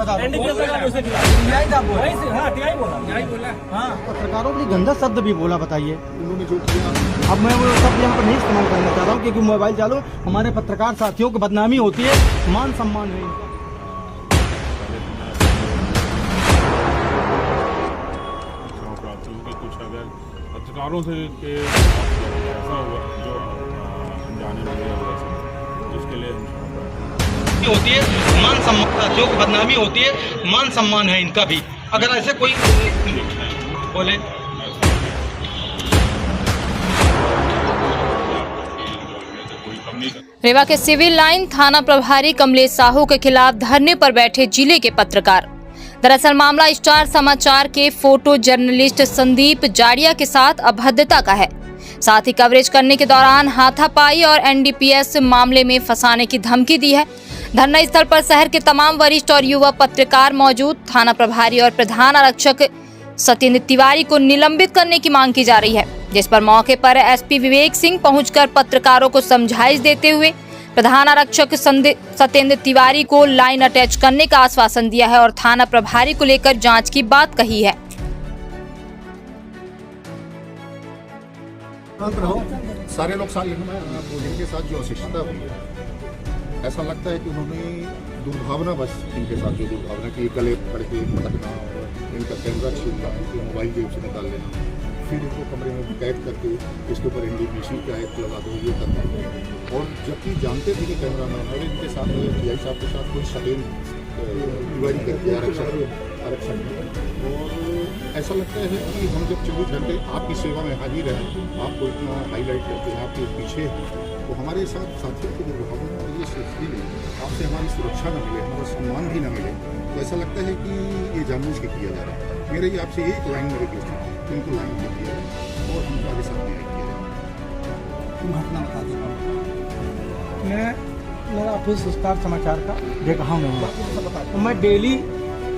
बता दो। हाँ, पत्रकारों के लिए गंदा शब्द भी बोला, बताइए। उन्होंने जो किया, अब मैं वो शब्द यहाँ पर नहीं इस्तेमाल करना चाह रहा हूँ, क्योंकि मोबाइल चालू हमारे पत्रकार साथियों को बदनामी होती है, मान सम्मान है इनका। कुछ अगर पत्रकारों से ऐसा हुआ जो अनजाने में हुआ, जिसके लिए होती है मान सम्मान, जो बदनामी होती है, मान सम्मान है इनका भी। अगर ऐसे कोई बोले रेवा के सिविल लाइन थाना प्रभारी कमलेश साहू के खिलाफ धरने पर बैठे जिले के पत्रकार। दरअसल मामला स्टार समाचार के फोटो जर्नलिस्ट संदीप जाड़िया के साथ अभद्रता का है। साथ ही कवरेज करने के दौरान हाथापाई और एनडीपीएस मामले में फंसाने की धमकी दी है। धरना स्थल पर शहर के तमाम वरिष्ठ और युवा पत्रकार मौजूद। थाना प्रभारी और प्रधान आरक्षक सत्येंद्र तिवारी को निलंबित करने की मांग की जा रही है, जिस पर मौके पर एसपी विवेक सिंह पहुंचकर पत्रकारों को समझाइश देते हुए प्रधान आरक्षक सत्येंद्र तिवारी को लाइन अटैच करने का आश्वासन दिया है और थाना प्रभारी को लेकर जांच की बात कही है। सारे लोग साथ इनके साथ जो अशिष्टता हुई है, ऐसा लगता है कि उन्होंने दुर्भावना, बस इनके साथ जो दुर्भावना की गले पकड़ के पटकना, इनका कैमरा छीनना, इनके मोबाइल जेब से निकाल लेना, फिर इनको कमरे में कैद करके इसके ऊपर एनडीपीसी का एक्ट लगा दो, ये करना। और जबकि जानते थे कि कैमरा मैन और इनके साथ टीआई साहब के साथ कोई सत्येंद्र तिवारी करके आरक्षण और ऐसा लगता है कि हम जब 24 घंटे आपकी सेवा में हाजिर हैं, आपको इतना हाईलाइट करके आपके पीछे हैं, तो हमारे साथ साथियों की दुर्भावना ये सोचती नहीं, आपसे हमारी सुरक्षा न मिले, हमारा सम्मान भी न मिले, तो ऐसा लगता है कि ये जानबूझ के किया जा रहा है। मेरे ये आपसे एक लाइन में रिक्वेस्ट है, उनको लाइन में किया जाए और हमको आगे साथ में किया जाए। तुम घटना बता दो। मेरा ऑफिस स्टार समाचार का देखा हूँ, तो मैं डेली,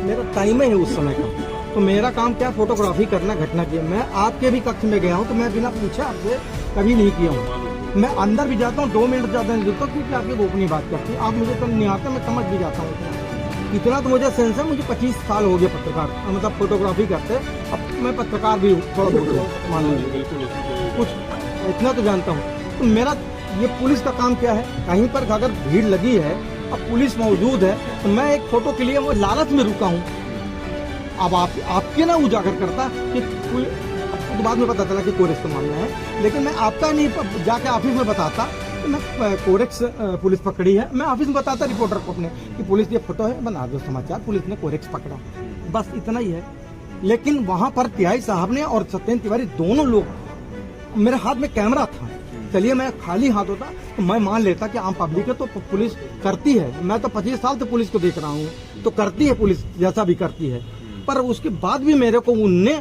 मेरा टाइम है उस समय का, तो मेरा काम क्या फोटोग्राफी करना घटना की। मैं आपके भी कक्ष में गया हूँ, तो मैं बिना पूछे आपसे कभी नहीं किया हूँ। मैं अंदर भी जाता हूँ 2 मिनट ज़्यादा नहीं देता, क्योंकि आपकी गोपनीय बात करती है। आप मुझे तो नहीं आते, मैं समझ भी जाता हूँ। इतना तो मुझे सेंस है, मुझे 25 साल हो गए पत्रकार, मतलब फोटोग्राफी करते। अब मैं पत्रकार भी थोड़ा बहुत मान लीजिए, कुछ इतना तो जानता हूँ। तो मेरा ये पुलिस का काम क्या है, कहीं पर अगर भीड़ लगी है, अब पुलिस मौजूद है, तो मैं एक फोटो के लिए वो लालच में रुका हूँ। अब आपके ना उजागर करता कि तो बाद में पता चला कि कोरेक्स का मामला है, लेकिन मैं आपका नहीं जाके ऑफिस में बताता। तो मैं कोरेक्स पुलिस पकड़ी है, मैं ऑफिस में बताता रिपोर्टर को अपने कि पुलिस ये फोटो है, बना दो समाचार, पुलिस ने कोरेक्स पकड़ा, बस इतना ही है। लेकिन वहां पर टीआई साहब ने और सत्येंद्र तिवारी दोनों लोग, मेरे हाथ में कैमरा था, चलिए मैं खाली हाथ होता तो मैं मान लेता कि आम पब्लिक है तो पुलिस करती है। मैं तो 25 साल से पुलिस को देख रहा हूँ, तो करती है पुलिस, जैसा भी करती है। पर उसके बाद भी मेरे को उनने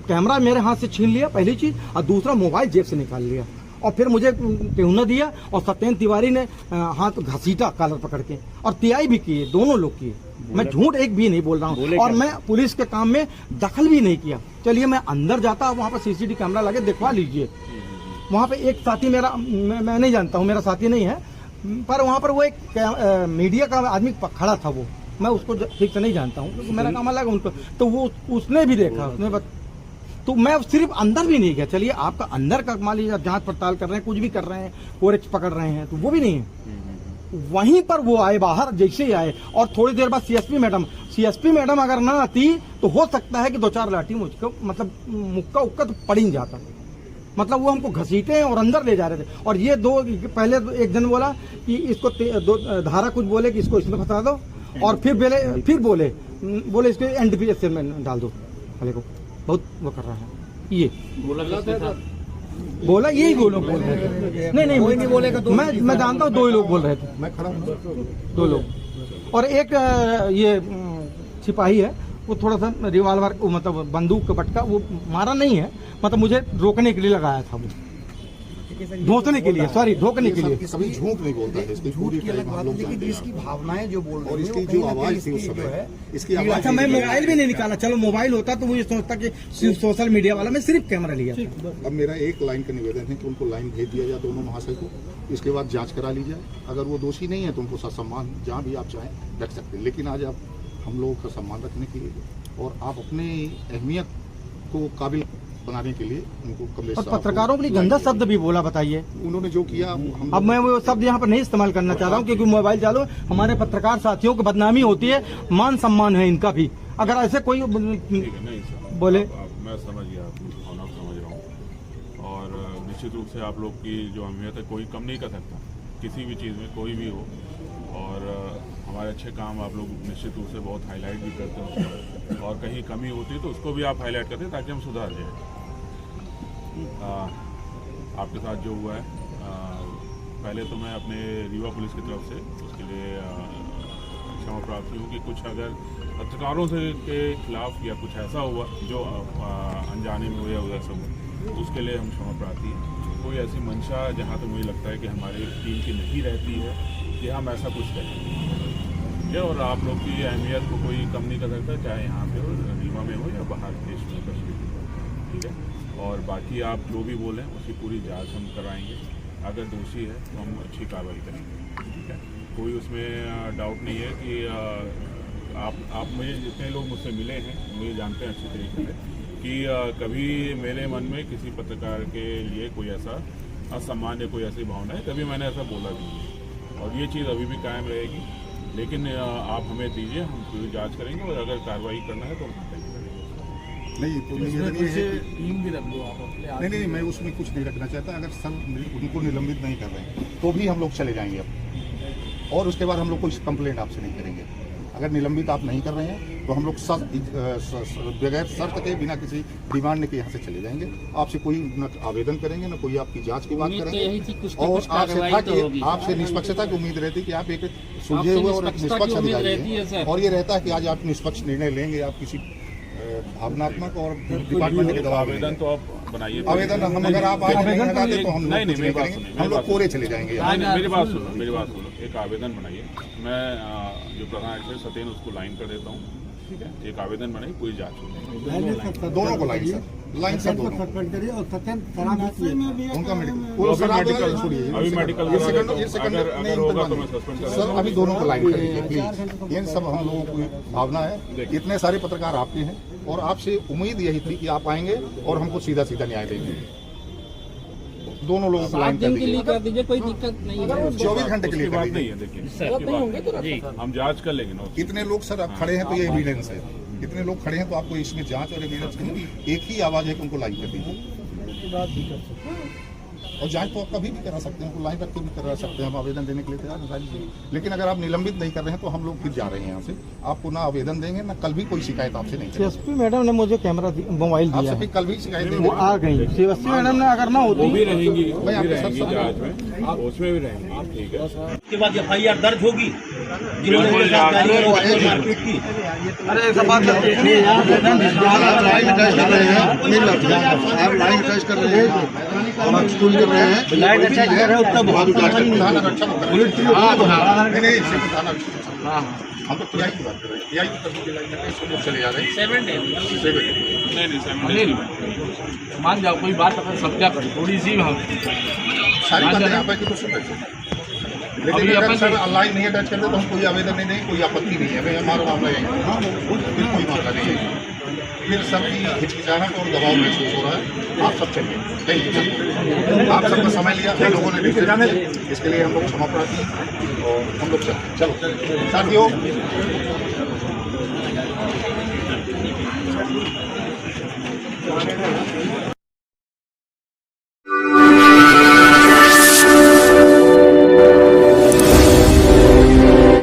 कैमरा मेरे हाथ से छीन लिया, पहली चीज, और दूसरा मोबाइल जेब से निकाल लिया, और फिर मुझे टेहुना दिया, और सत्येंद्र तिवारी ने हाथ घसीटा कॉलर पकड़ के, और टीआई भी किए, दोनों लोग किए। मैं झूठ एक भी नहीं बोल रहा हूँ, और मैं पुलिस के काम में दखल भी नहीं किया। चलिए मैं अंदर जाता, वहाँ पर सीसीटीवी कैमरा लगे, दिखवा लीजिए। वहाँ पे एक साथी मेरा, मैं नहीं जानता हूँ, मेरा साथी नहीं है, पर वहाँ पर वो एक मीडिया का आदमी खड़ा था, वो मैं उसको ठीक से नहीं जानता हूँ, क्योंकि मेरा काम अलग है उनको, तो वो उसने भी देखा, उसने तो मैं सिर्फ अंदर भी नहीं गया। चलिए आपका अंदर का मान लीजिए जांच पड़ताल कर रहे हैं, कुछ भी कर रहे हैं, कोरेक्स पकड़ रहे हैं, तो वो भी नहीं है। वहीं पर वो आए बाहर, जैसे ही आए, और थोड़ी देर बाद सीएसपी मैडम अगर ना आती तो हो सकता है कि 2-4 लाठी मुझको, मतलब मुक्का उक्का तो पड़ ही जाता। मतलब वो हमको घसीटे हैं और अंदर ले जा रहे थे। और ये दो, पहले एक जन बोला कि इसको धारा कुछ बोले कि इसको इसमें फंसा दो, और फिर बोले इसको एनडीपीएस में डाल दो। वाले को बहुत वो कर रहा है, ये बोला यही दो लोग बोल रहे थे। नहीं वही नहीं बोलेगा तो मैं जानता हूँ, 2 ही लोग बोल रहे थे, मैं खड़ा हूँ, 2 लोग। और एक ये सिपाही है, वो थोड़ा सा रिवाल्वर, मतलब बंदूक का पटका वो मारा नहीं है, मतलब मुझे रोकने के लिए लगाया था, वो धोखने के लिए, सॉरी धोखने के लिए। सभी झूठ नहीं बोलता है, इसकी पूरी लेकिन इसकी भावनाएं जो बोल रही है, इसकी जो आवाज थी उस समय, इसकी आवाज। अच्छा मैं मोबाइल भी नहीं निकाला, चलो मोबाइल होता तो वो ये सोचता कि सोशल मीडिया वाला, मैं सिर्फ कैमरा लिया। अब मेरा एक लाइन का निवेदन है कि उनको लाइन भेज दिया जाए, दोनों महाशय को, इसके बाद जांच करा ली जाए। अगर वो दोषी नहीं है तो उनको ससम्मान जहाँ भी आप चाहें रख सकते हैं, लेकिन आज आप हम लोगों का सम्मान रखने के लिए और आप अपनी अहमियत को काबिल बनाने के लिए उनको कमलेश और साहब को पत्रकारों के लिए गंदा शब्द भी बोला, बताइए। उन्होंने जो किया हम अब मैं वो शब्द यहाँ पर नहीं इस्तेमाल करना चाह रहा हूँ, क्योंकि मोबाइल चालू हमारे पत्रकार साथियों को बदनामी होती है, मान सम्मान है इनका भी। अगर ऐसे कोई बोले, मैं समझ गया, आपकी भावना को समझ रहा हूँ और निश्चित रूप से आप लोग की जो अहमियत है कोई कम नहीं कर सकता किसी भी चीज़ में, कोई भी हो। और हमारे अच्छे काम आप लोग निश्चित रूप से बहुत हाईलाइट भी करते हैं और कहीं कमी होती है तो उसको भी आप हाईलाइट करते हैं ताकि हम सुधार जाएँ। आपके साथ जो हुआ है, पहले तो मैं अपने रीवा पुलिस की तरफ से उसके लिए क्षमा प्रार्थी हूँ कि कुछ अगर पत्रकारों से के खिलाफ या कुछ ऐसा हुआ जो अनजाने में हुआ या उधर से हुआ, उसके लिए हम क्षमा प्रार्थी हैं। कोई ऐसी मंशा जहाँ तक मुझे लगता है कि हमारी टीम की नहीं रहती है कि हम ऐसा कुछ करें, और आप लोग की अहमियत को कोई कम नहीं कर सकता, चाहे यहाँ पे हो, रीवा में हो या बाहर देश में, कश्मीर में, ठीक है। और बाकी आप जो भी बोलें उसकी पूरी जांच हम कराएंगे, अगर दोषी है तो हम अच्छी कार्रवाई करेंगे, ठीक है। कोई उसमें डाउट नहीं है कि आप मुझे जितने लोग मुझसे मिले हैं मुझे जानते हैं अच्छी तरीके से कि कभी मेरे मन में किसी पत्रकार के लिए कोई ऐसा असम्मान या कोई ऐसी भावना है, कभी मैंने ऐसा बोला भी नहीं और ये चीज़ अभी भी कायम रहेगी। लेकिन आप हमें दीजिए, हम पूरी जांच करेंगे और अगर कार्रवाई करना है तो हम करेंगे। नहीं तो निवेदन ये है टीम भी रख दो आप। नहीं, मैं उसमें कुछ नहीं रखना चाहता। अगर सर उनको निलंबित नहीं कर रहे हैं तो भी हम लोग चले जाएंगे अब, और उसके बाद हम लोग कोई कंप्लेंट आपसे नहीं करेंगे। अगर निलंबित आप नहीं कर रहे हैं तो हम लोग बगैर शर्त के, बिना किसी डिमांड के यहाँ से चले जाएंगे। आपसे कोई न आवेदन करेंगे, न कोई आपकी जांच की बात करेंगे। और आपसे था कि आपसे निष्पक्षता की उम्मीद रहती कि आप एक सुलझे हुए और निष्पक्ष अधिकारी हैं, और ये रहता है कि आज आप निष्पक्ष निर्णय लेंगे। आप किसी भावनात्मक और डिपार्टमेंट के दबाव आवेदन तो आप बनाइए, आवेदन हम अगर आप आवेदन लगाते तो हम लोग कोरे चले जाएंगे। मेरी बात सुनो, एक आवेदन बनाइए। मैं जो प्रधान है सत्यन उसको लाइन कर देता हूँ, ठीक है। एक आवेदन बनाइए, पूरी जांच होगी, दोनों को लाइन सर दोनों उनका मेडिकल अभी मेडिकल अगर होगा तो मैं सस्पेंड कर सर, अभी दोनों को लाइन करेंगे प्लीज। ये सब हम लोगों की भावना है। इतने सारे पत्रकार आपके हैं और आपसे उम्मीद यही थी कि आप आएंगे और हमको सीधा सीधा न्याय देंगे। दोनों लोगों को लाइन कर दीजिए, कोई दिक्कत नहीं है। 24 घंटे के लिए बात नहीं है। देखिए हम जांच कर लेंगे ना। इतने लोग सर अब खड़े हैं तो ये एविडेंस है। इतने लोग खड़े हैं तो आपको इसमें जांच और एविडेंस की एक ही आवाज है कि उनको लाइन कर दीजिए। और जांच तो आप कभी भी करा सकते हैं, उनको लाइन रख के भी करा सकते हैं। हम आवेदन देने के लिए तैयार हैं। लेकिन अगर आप निलंबित नहीं कर रहे हैं तो हम लोग फिर जा रहे हैं यहाँ से। आपको ना आवेदन देंगे, ना कल भी कोई शिकायत आपसे नहीं करेंगे। सीएसपी मैडम ने मुझे कैमरा मोबाइल दिया आपसे है, कल भी शिकायत वो देंगे। आ गई। सीएसपी मैडम ने अगर ना होती वो भी रहेंगी, मैं आपके साथ रहेंगी जांच में, उसमें भी रहेंगी, ठीक है। उसके बाद FIR दर्ज होगी जिन्होंने मेरे साथ गाड़ी और मारपीट की। अरे ऐसा बात लाइन टच कर रहे हैं, आप लाइन टच कर रहे हैं, हम स्कूल कर रहे हैं, लाइन अच्छा कर रहे हो तब नहीं हम तो पीआई की बात कर रहे हैं। पीआई की तरफ से चले जा रहे हैं 7 days। नहीं मान जाओ कोई बात अगर सत्या करो थोड़ी सी हम सारी बातें यहाँ पे तो सुन रहे। लेकिन अगर सर ऑनलाइन नहीं अटैच करते तो हम कोई आवेदन नहीं देंगे, कोई आपत्ति नहीं है। हमारा मामला यही है, फिर कोई मामला नहीं है। फिर सबकी हिचकिचाहट और दबाव महसूस हो रहा है। आप सब चलिए, आप सबका समय लिया, हम लोगों ने डिसीजन लिया, इसके लिए हम लोग क्षमा प्रार्थी हैं और हम लोग चलो साथियों।